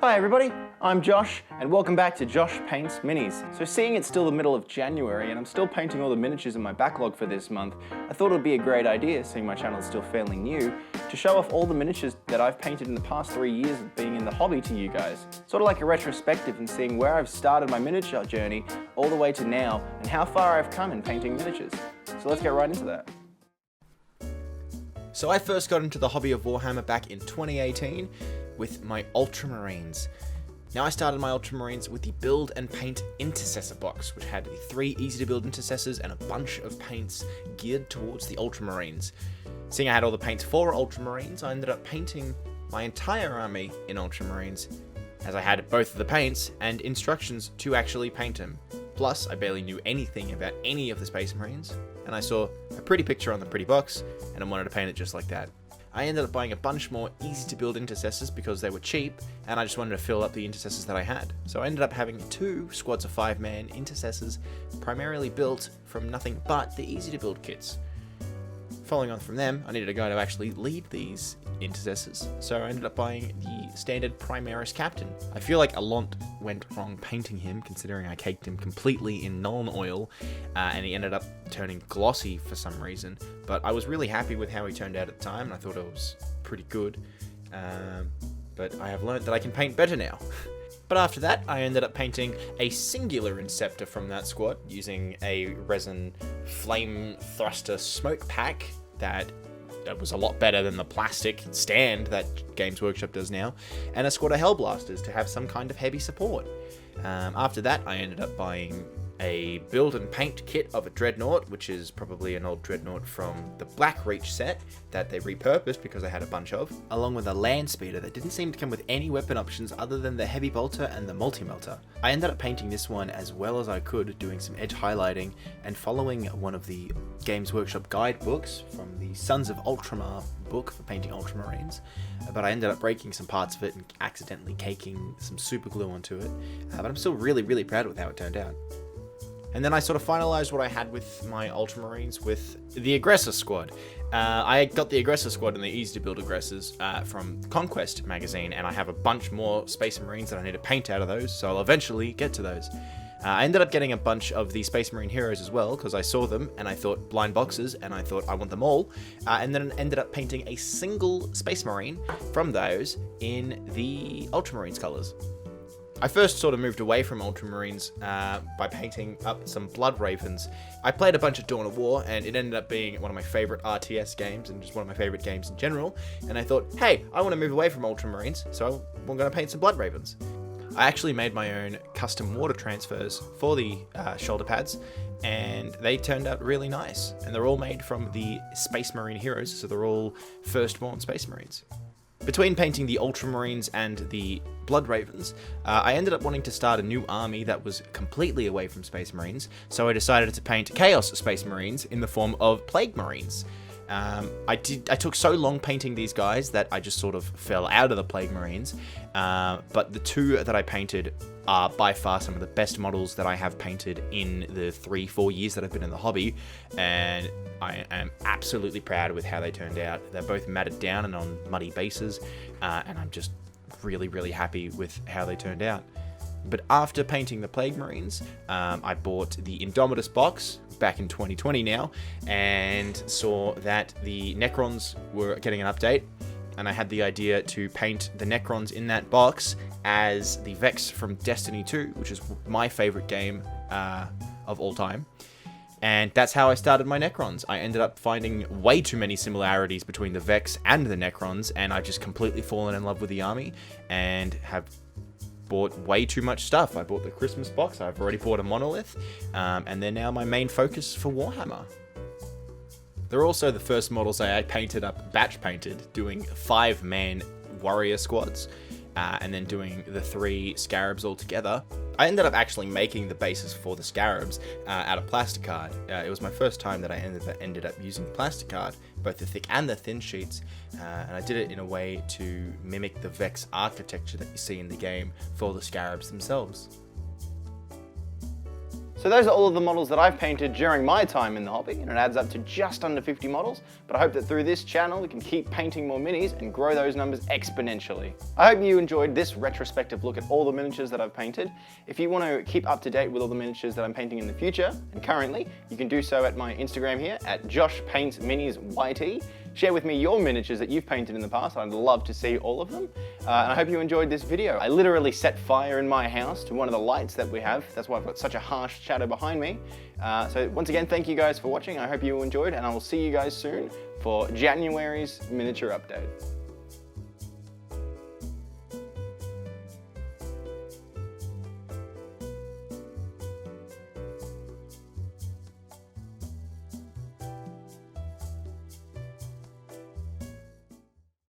Hi everybody, I'm Josh and welcome back to Josh Paints Minis. So seeing it's still the middle of January and I'm still painting all the miniatures in my backlog for this month, I thought it would be a great idea, seeing my channel is still fairly new, to show off all the miniatures that I've painted in the past 3 years of being in the hobby to you guys. Sort of like a retrospective and seeing where I've started my miniature journey all the way to now and how far I've come in painting miniatures. So let's get right into that. So I first got into the hobby of Warhammer back in 2018 with my Ultramarines. Now I started my Ultramarines with the Build and Paint Intercessor box, which had the 3 easy to build intercessors and a bunch of paints geared towards the Ultramarines. Seeing I had all the paints for Ultramarines, I ended up painting my entire army in Ultramarines, as I had both of the paints and instructions to actually paint them. Plus, I barely knew anything about any of the Space Marines, and I saw a pretty picture on the pretty box, and I wanted to paint it just like that. I ended up buying a bunch more easy to build intercessors because they were cheap, and I just wanted to fill up the intercessors that I had. So I ended up having 2 squads of 5-man intercessors, primarily built from nothing but the easy to build kits. Following on from them, I needed a guy to actually lead these intercessors, so I ended up buying the standard Primaris Captain. I feel like a lot went wrong painting him, considering I caked him completely in Nuln oil, and he ended up turning glossy for some reason, but I was really happy with how he turned out at the time, and I thought it was pretty good, but I have learned that I can paint better now. But after that, I ended up painting a singular Inceptor from that squad using a resin flame thruster smoke pack that was a lot better than the plastic stand that Games Workshop does now, and a squad of Hellblasters to have some kind of heavy support. After that, I ended up buying a build and paint kit of a Dreadnought, which is probably an old Dreadnought from the Black Reach set that they repurposed because I had a bunch of, along with a land speeder that didn't seem to come with any weapon options other than the heavy bolter and the multi-melter. I ended up painting this one as well as I could, doing some edge highlighting and following one of the Games Workshop guidebooks from the Sons of Ultramar book for painting Ultramarines, but I ended up breaking some parts of it and accidentally caking some super glue onto it, but I'm still really proud with how it turned out. And then I sort of finalized what I had with my Ultramarines with the Aggressor Squad. I got the Aggressor Squad and the easy to build aggressors from Conquest magazine, and I have a bunch more Space Marines that I need to paint out of those, so I'll eventually get to those. I ended up getting a bunch of the Space Marine heroes as well, because I saw them and I thought blind boxes, and I thought I want them all, and then ended up painting a single Space Marine from those in the Ultramarines colors. I first sort of moved away from Ultramarines by painting up some Blood Ravens. I played a bunch of Dawn of War, and it ended up being one of my favorite RTS games, and just one of my favorite games in general, and I thought, hey, I want to move away from Ultramarines, so I'm going to paint some Blood Ravens. I actually made my own custom water transfers for the shoulder pads, and they turned out really nice, and they're all made from the Space Marine heroes, so they're all firstborn Space Marines. Between painting the Ultramarines and the Blood Ravens, I ended up wanting to start a new army that was completely away from Space Marines, so I decided to paint Chaos Space Marines in the form of Plague Marines. I took so long painting these guys that I just sort of fell out of the Plague Marines, but the 2 that I painted are by far some of the best models that I have painted in the 3-4 years that I've been in the hobby, and I am absolutely proud with how they turned out. They're both matted down and on muddy bases, and I'm just really happy with how they turned out. But after painting the Plague Marines, I bought the Indomitus box back in 2020 now, and saw that the Necrons were getting an update, and I had the idea to paint the Necrons in that box as the Vex from Destiny 2, which is my favorite game of all time. And that's how I started my Necrons. I ended up finding way too many similarities between the Vex and the Necrons, and I've just completely fallen in love with the army, and have bought way too much stuff. I bought the Christmas box, I've already bought a Monolith, and they're now my main focus for Warhammer. They're also the first models I painted up, batch painted, doing 5-man warrior squads, and then doing the 3 Scarabs all together. I ended up actually making the bases for the Scarabs out of plasticard. It was my first time that I ended up using plasticard, both the thick and the thin sheets, and I did it in a way to mimic the Vex architecture that you see in the game for the Scarabs themselves. So those are all of the models that I've painted during my time in the hobby, and it adds up to just under 50 models, but I hope that through this channel we can keep painting more minis and grow those numbers exponentially. I hope you enjoyed this retrospective look at all the miniatures that I've painted. If you want to keep up to date with all the miniatures that I'm painting in the future, and currently, you can do so at my Instagram here, at JoshPaintsMiniesYT. Share with me your miniatures that you've painted in the past. I'd love to see all of them. And I hope you enjoyed this video. I literally set fire in my house to one of the lights that we have. That's why I've got such a harsh shadow behind me. So once again, thank you guys for watching. I hope you enjoyed, and I will see you guys soon for January's miniature update.